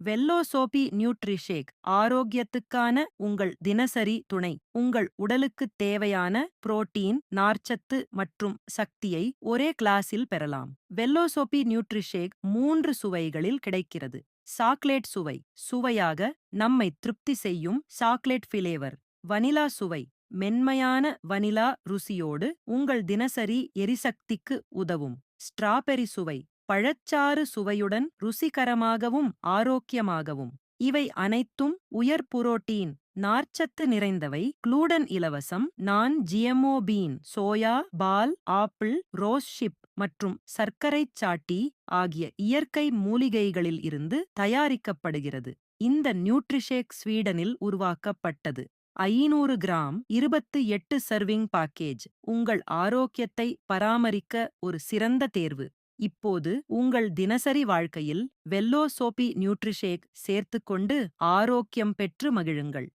வெல்லோசோபி Nutrishake ஆரோக்கியத்துக்கான உங்கள் தினசரி துணை. உங்கள் உடலுக்குத் தேவையான புரோட்டீன், நார்ச்சத்து மற்றும் சக்தியை ஒரே கிளாஸில் பெறலாம். வெல்லோசோபி நியூட்ரிஷேக் 3 சுவைகளில் கிடைக்கிறது. சாக்லேட் சுவை சுவையாக நம்மை திருப்தி செய்யும் சாக்லேட் ஃபிளேவர். வனிலா சுவை மென்மையான வனிலா ருசியோடு உங்கள் தினசரி எரிசக்திக்கு உதவும். ஸ்ட்ராபெர்ரி சுவை பழச்சாறு சுவையுடன் ருசிகரமாகவும் ஆரோக்கியமாகவும். இவை அனைத்தும் உயர் புரோட்டீன், நார்ச்சத்து நிறைந்தவை. குளூடன் இலவசம். நான் ஜிஎம்ஓ பீன், சோயா, பால், ஆப்பிள், ரோஸ் ஷிப் மற்றும் சர்க்கரைச் சாட்டி ஆகிய இயற்கை மூலிகைகளில் இருந்து தயாரிக்கப்படுகிறது. இந்த நியூட்ரிஷேக் ஸ்வீடனில் உருவாக்கப்பட்டது. 500 கிராம் 28 சர்விங் பேக்கேஜ் உங்கள் ஆரோக்கியத்தை பராமரிக்க ஒரு சிறந்த தேர்வு. இப்போது உங்கள் தினசரி வாழ்க்கையில் வெல்லோசோபி நியூட்ரிஷேக் சேர்த்துக்கொண்டு ஆரோக்கியம் பெற்று மகிழுங்கள்.